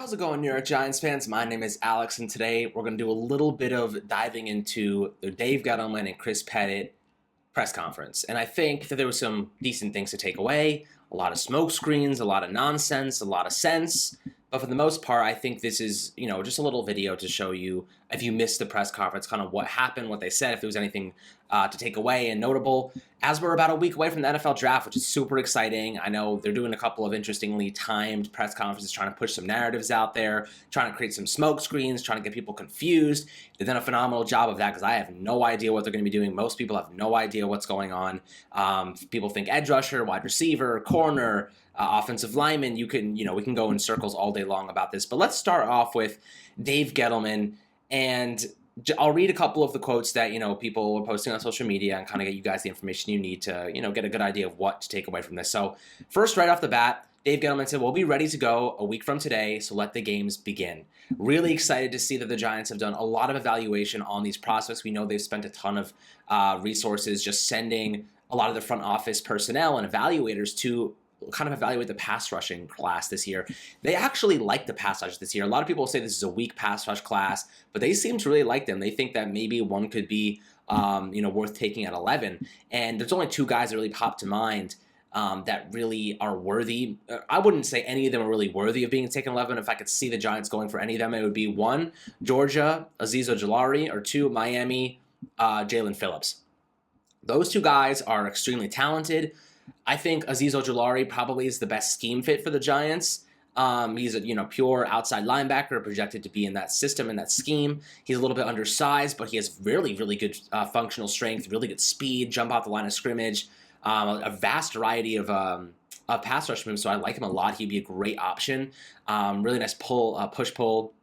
How's it going, New York Giants fans? My name is Alex, and today we're going to do a little bit of diving into the Dave Gettleman and Chris Pettit press conference. And I think that there were some decent things to take away, a lot of smoke screens, a lot of nonsense, a lot of sense. But for the most part, I think this is, just a little video to show you, if you missed the press conference, kind of what happened, what they said, if there was anything to take away and notable. As we're about a week away from the NFL draft, which is super exciting. I know they're doing a couple of interestingly timed press conferences, trying to push some narratives out there, trying to create some smoke screens, trying to get people confused. They've done a phenomenal job of that because I have no idea what they're going to be doing. Most people have no idea what's going on. People think edge rusher, wide receiver, corner, offensive lineman. We can go in circles all day long about this. But let's start off with Dave Gettleman, and I'll read a couple of the quotes that, people were posting on social media and kind of get you guys the information you need to, get a good idea of what to take away from this. So first, right off the bat, Dave Gettleman said, "We'll be ready to go a week from today, so let the games begin." Really excited to see that the Giants have done a lot of evaluation on these prospects. We know they've spent a ton of resources just sending a lot of the front office personnel and evaluators to kind of evaluate the pass rushing class this year. They actually like the pass rush this year. A lot of people say this is a weak pass rush class, but they seem to really like them. They think that maybe one could be, worth taking at 11. And there's only two guys that really pop to mind that really are worthy. I wouldn't say any of them are really worthy of being taken 11. If I could see the Giants going for any of them, it would be one, Georgia, Azeez Ojulari, or two, Miami, Jalen Phillips. Those two guys are extremely talented. I think Azeez Ojulari probably is the best scheme fit for the Giants. He's a pure outside linebacker, projected to be in that system, in that scheme. He's a little bit undersized, but he has really, really good functional strength, really good speed, jump off the line of scrimmage, a vast variety of pass rush moves. So I like him a lot. He'd be a great option. Really nice push-pull.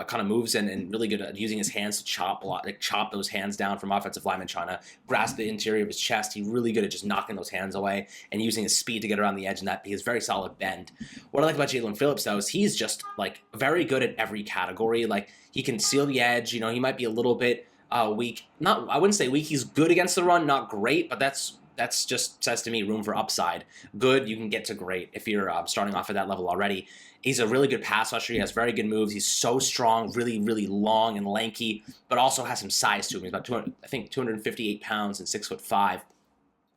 Kind of moves and really good at using his hands to chop those hands down from offensive linemen trying to grasp the interior of his chest. He's really good at just knocking those hands away and using his speed to get around the edge, and that he has very solid bend. What I like about Jalen Phillips, though, is he's just very good at every category. He can seal the edge. He might be a little bit weak. I wouldn't say weak. He's good against the run, not great, but that's just says to me room for upside. Good, you can get to great if you're starting off at that level already. He's a really good pass rusher. He has very good moves. He's so strong, really, really long and lanky, but also has some size to him. He's about 258 pounds and 6'5".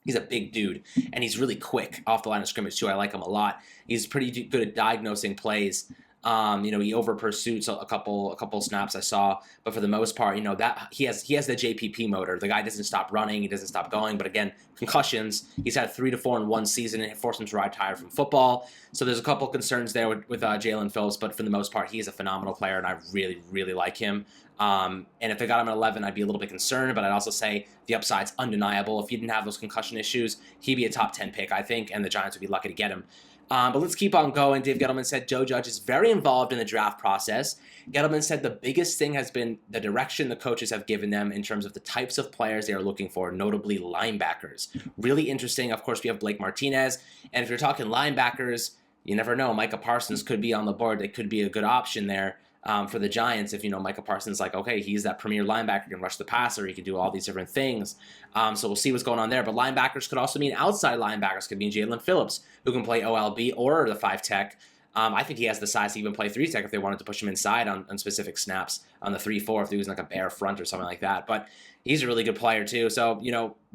He's a big dude, and he's really quick off the line of scrimmage too. I like him a lot. He's pretty good at diagnosing plays. He over pursues a couple snaps I saw, but for the most part, that he has the JPP motor. The guy doesn't stop running, he doesn't stop going. But again, concussions. He's had 3 to 4 in one season, and it forced him to retire from football. So there's a couple concerns there with Jalen Phillips, but for the most part, he's a phenomenal player, and I really, really like him. And if they got him at 11, I'd be a little bit concerned, but I'd also say the upside's undeniable. If he didn't have those concussion issues, he'd be a top 10 pick, I think, and the Giants would be lucky to get him. But let's keep on going. Dave Gettleman said Joe Judge is very involved in the draft process. Gettleman said the biggest thing has been the direction the coaches have given them in terms of the types of players they are looking for, notably linebackers. Really interesting. Of course, we have Blake Martinez. And if you're talking linebackers, you never know. Micah Parsons could be on the board. It could be a good option there for the Giants if, Micah Parsons okay, he's that premier linebacker, can rush the passer, he can do all these different things. So we'll see what's going on there. But linebackers could also mean outside linebackers, could mean Jalen Phillips, who can play OLB or the 5-tech. I think he has the size to even play 3-tech if they wanted to push him inside on specific snaps on the 3-4, if he was a bare front or something like that. But he's a really good player too. So,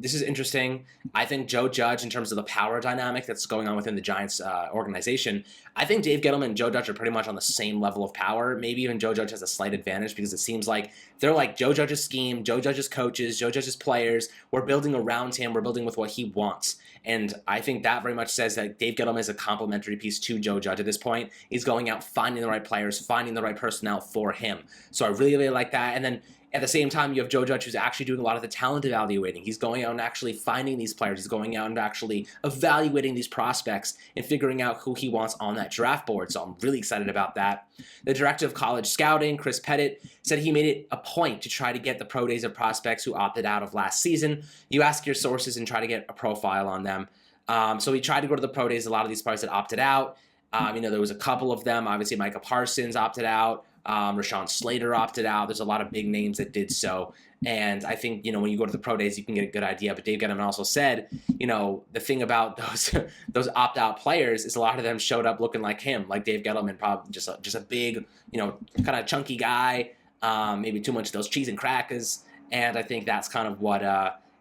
this is interesting. I think Joe Judge, in terms of the power dynamic that's going on within the Giants organization, I think Dave Gettleman and Joe Judge are pretty much on the same level of power. Maybe even Joe Judge has a slight advantage because it seems like they're like Joe Judge's scheme, Joe Judge's coaches, Joe Judge's players. We're building around him. We're building with what he wants. And I think that very much says that Dave Gettleman is a complementary piece to Joe Judge at this point. He's going out, finding the right players, finding the right personnel for him. So I really, really like that. And then at the same time, you have Joe Judge, who's actually doing a lot of the talent evaluating. He's going out and actually finding these players. He's going out and actually evaluating these prospects and figuring out who he wants on that draft board. So I'm really excited about that. The director of college scouting, Chris Pettit, said he made it a point to try to get the pro days of prospects who opted out of last season. You ask your sources and try to get a profile on them. So he tried to go to the pro days. A lot of these players that opted out. There was a couple of them. Obviously, Micah Parsons opted out. Rashawn Slater opted out. There's a lot of big names that did so. And I think, when you go to the pro days, you can get a good idea. But Dave Gettleman also said, the thing about those opt-out players is a lot of them showed up looking like him, like Dave Gettleman, probably just a big, kind of chunky guy, maybe too much of those cheese and crackers. And I think that's kind of what,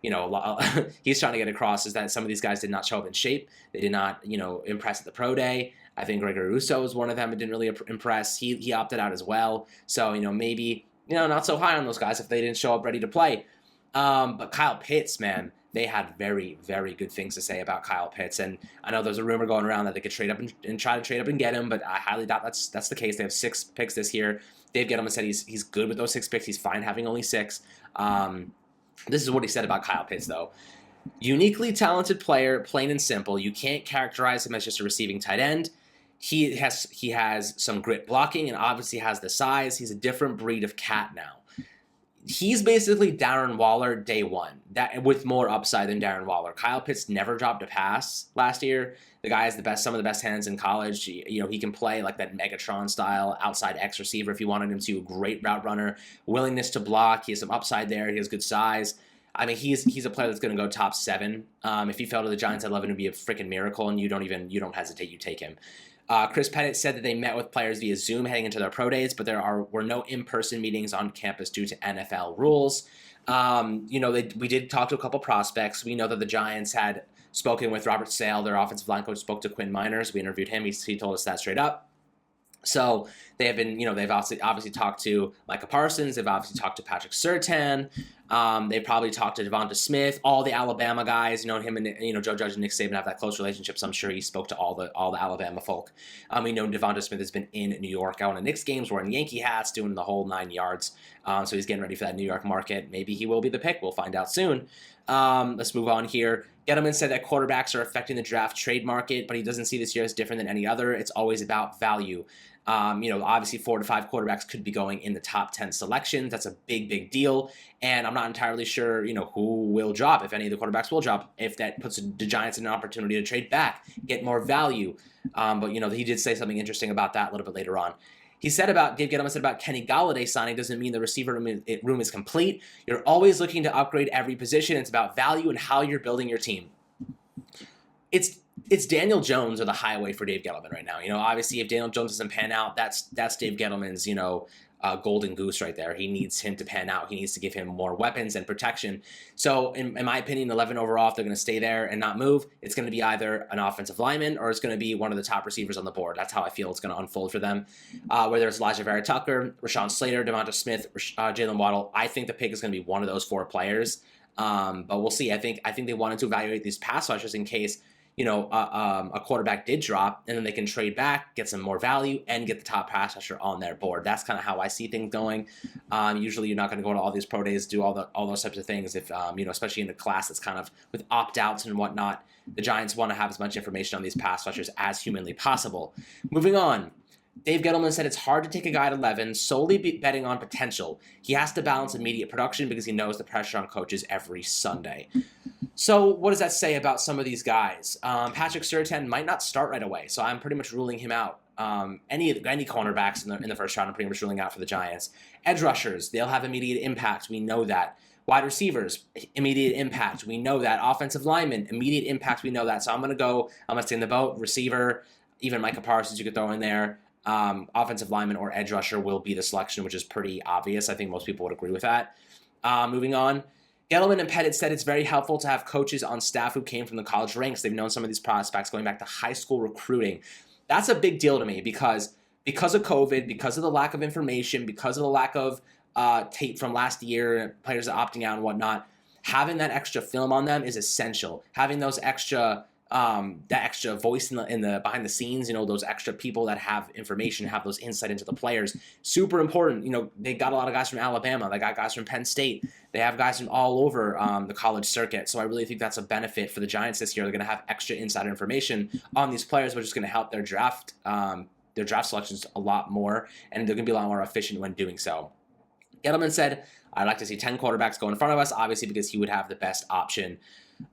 he's trying to get across, is that some of these guys did not show up in shape. They did not, impress at the pro day. I think Gregory Rousseau is one of them. It didn't really impress. He opted out as well. So, maybe, not so high on those guys if they didn't show up ready to play. But Kyle Pitts, man, they had very, very good things to say about Kyle Pitts. And I know there's a rumor going around that they could trade up and try to trade up and get him, but I highly doubt that's the case. They have 6 picks this year. Dave Gettleman said he's good with those 6 picks. He's fine having only 6. This is what he said about Kyle Pitts, though. Uniquely talented player, plain and simple. You can't characterize him as just a receiving tight end. He has some grit blocking and obviously has the size. He's a different breed of cat now. He's basically Darren Waller day one, that with more upside than Darren Waller. Kyle Pitts never dropped a pass last year. The guy has some of the best hands in college. He can play like that Megatron style outside X receiver if you wanted him to. Great route runner, willingness to block. He has some upside there. He has good size. I mean, he's a player that's going to go top 7. If he fell to the Giants at 11, it would be a freaking miracle, and you don't hesitate. You take him. Chris Pettit said that they met with players via Zoom heading into their pro days, but were no in-person meetings on campus due to NFL rules. We did talk to a couple prospects. We know that the Giants had spoken with Robert Sale, their offensive line coach, spoke to Quinn Miners. We interviewed him. He told us that straight up. So they have been, they've obviously talked to Micah Parsons. They've obviously talked to Patrick Surtain. They probably talked to Devonta Smith, all the Alabama guys. Him and Joe Judge and Nick Saban have that close relationship, so I'm sure he spoke to all the Alabama folk. We know Devonta Smith has been in New York, out in Knicks games, wearing Yankee hats, doing the whole 9 yards. So he's getting ready for that New York market. Maybe he will be the pick. We'll find out soon. Let's move on here. Gettleman said that quarterbacks are affecting the draft trade market, but he doesn't see this year as different than any other. It's always about value. Obviously 4 to 5 quarterbacks could be going in the top 10 selections. That's a big, big deal. And I'm not entirely sure, who will drop, if any of the quarterbacks will drop, if that puts the Giants in an opportunity to trade back, get more value. But he did say something interesting about that a little bit later on. Dave Gettleman said about Kenny Golladay signing doesn't mean the receiver room is complete. You're always looking to upgrade every position. It's about value and how you're building your team. It's Daniel Jones or the highway for Dave Gettleman right now. Obviously, if Daniel Jones doesn't pan out, that's Dave Gettleman's, golden goose right there. He needs him to pan out. He needs to give him more weapons and protection. So, in my opinion, 11 overall, if they're going to stay there and not move, it's going to be either an offensive lineman or it's going to be one of the top receivers on the board. That's how I feel it's going to unfold for them. Whether it's Elijah Vera Tucker, Rashawn Slater, Devonta Smith, Jalen Waddle, I think the pick is going to be one of those 4 players. But we'll see. I think they wanted to evaluate these pass rushers in case a quarterback did drop, and then they can trade back, get some more value, and get the top pass rusher on their board. That's kind of how I see things going. Usually, you're not going to go to all these pro days, do all those types of things. If especially in a class that's kind of with opt-outs and whatnot, the Giants want to have as much information on these pass rushers as humanly possible. Moving on. Dave Gettleman said it's hard to take a guy at 11 solely betting on potential. He has to balance immediate production because he knows the pressure on coaches every Sunday. So what does that say about some of these guys? Patrick Surtain might not start right away, so I'm pretty much ruling him out. Any cornerbacks in the first round, I'm pretty much ruling out for the Giants. Edge rushers, they'll have immediate impact. We know that. Wide receivers, immediate impact. We know that. Offensive linemen, immediate impact. We know that. So I'm going to stay in the boat. Receiver, even Micah Parsons you could throw in there. Offensive lineman or edge rusher will be the selection, which is pretty obvious. I think most people would agree with that. Moving on. Gettleman and Pettit said it's very helpful to have coaches on staff who came from the college ranks. They've known some of these prospects going back to high school recruiting. That's a big deal to me because of COVID, because of the lack of information, because of the lack of tape from last year, players opting out and whatnot, having that extra film on them is essential. Having those extra that extra voice in the behind the scenes, those extra people that have information, have those insight into the players, super important. They got a lot of guys from Alabama, they got guys from Penn State, they have guys from all over the college circuit. So I really think that's a benefit for the Giants this year. They're going to have extra insider information on these players, which is going to help their draft selections a lot more, and they're going to be a lot more efficient when doing so. Gettleman said, I'd like to see 10 quarterbacks go in front of us, obviously because he would have the best option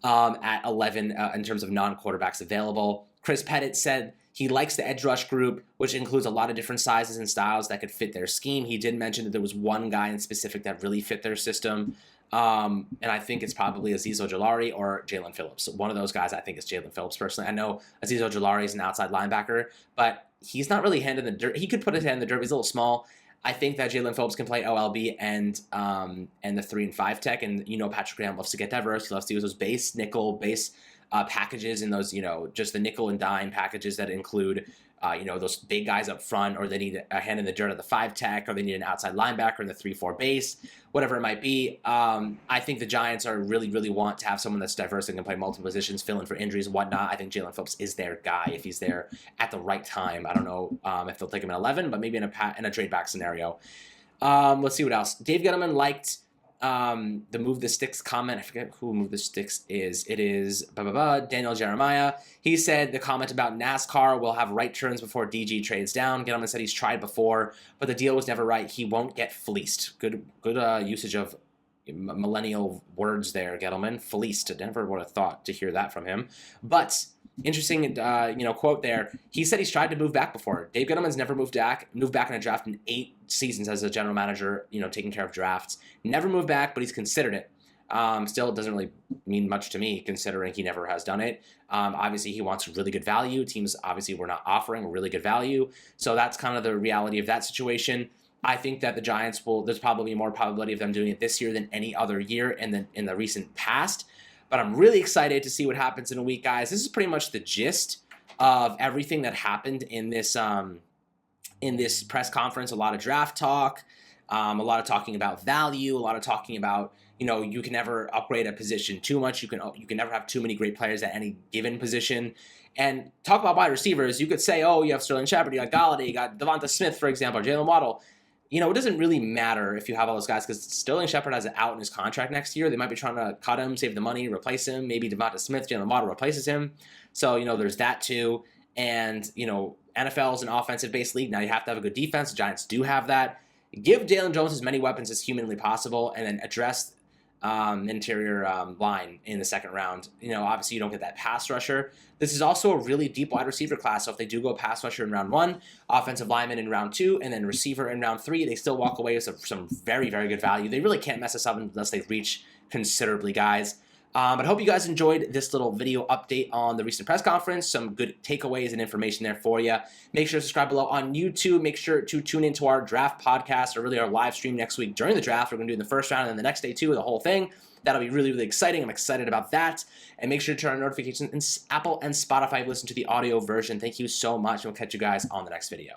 at 11 in terms of non-quarterbacks available. Chris Pettit said He likes the edge rush group, which includes a lot of different sizes and styles that could fit their scheme. He did mention that there was one guy in specific that really fit their system. And I think it's probably Azeez Ojulari or Jalen Phillips. One of those guys, I think, is Jalen Phillips personally. I know Azeez Ojulari is an outside linebacker, but he's not really hand in the dirt. He could put his hand in the dirt. He's a little small. I think that Jalen Phillips can play OLB and the 3 and 5 tech, and Patrick Graham loves to get diverse. He loves to use those base nickel base packages and those just the nickel and dime packages that include those big guys up front, or they need a hand in the dirt at the 5 tech, or they need an outside linebacker in the 3-4 base, whatever it might be. I think the Giants are really want to have someone that's diverse and can play multiple positions, fill in for injuries and whatnot. I think Jalen Phillips is their guy if he's there at the right time. I don't know if they'll take him at 11, but maybe in a trade back scenario. Let's see what else. Dave Gettleman liked the move the sticks comment. I forget who move the sticks is. It is Daniel Jeremiah. He said the comment about NASCAR will have right turns before DG trades down. Gettleman said he's tried before, but the deal was never right. He won't get fleeced. Good usage of millennial words there, Gettleman. Fleeced. I never would have thought to hear that from him. But interesting, quote there. He said he's tried to move back before. Dave Gettleman's never moved back in a draft in 8 seasons as a general manager, taking care of drafts. Never moved back, but he's considered it. Still, it doesn't really mean much to me considering he never has done it. Obviously, he wants really good value. Teams obviously were not offering really good value. So that's kind of the reality of that situation. I think that the Giants there's probably more probability of them doing it this year than any other year in the recent past. But I'm really excited to see what happens in a week, guys. This is pretty much the gist of everything that happened in this press conference. A lot of draft talk, a lot of talking about value, a lot of talking about, you can never upgrade a position too much. You can never have too many great players at any given position. And talk about wide receivers. You could say, oh, you have Sterling Shepard, you got Galladay, you got Devonta Smith, for example, or Jalen Waddle. It doesn't really matter if you have all those guys because Sterling Shepard has it out in his contract next year. They might be trying to cut him, save the money, replace him. Maybe Devonta Smith, Jalen Waddle replaces him. So, there's that too. And, NFL is an offensive-based league. Now you have to have a good defense. The Giants do have that. Give Jalen Jones as many weapons as humanly possible and then address interior line in the second round. Obviously you don't get that pass rusher. This is also a really deep wide receiver class. So if they do go pass rusher in round 1, offensive lineman in round 2, and then receiver in round 3, they still walk away with some very, very good value. They really can't mess us up unless they reach considerably, guys. But I hope you guys enjoyed this little video update on the recent press conference. Some good takeaways and information there for you. Make sure to subscribe below on YouTube. Make sure to tune into our draft podcast, or really our live stream next week during the draft. We're going to do the first round and then the next day too, the whole thing. That'll be really, really exciting. I'm excited about that. And make sure to turn on notifications in Apple and Spotify if you listen to the audio version. Thank you so much, and we'll catch you guys on the next video.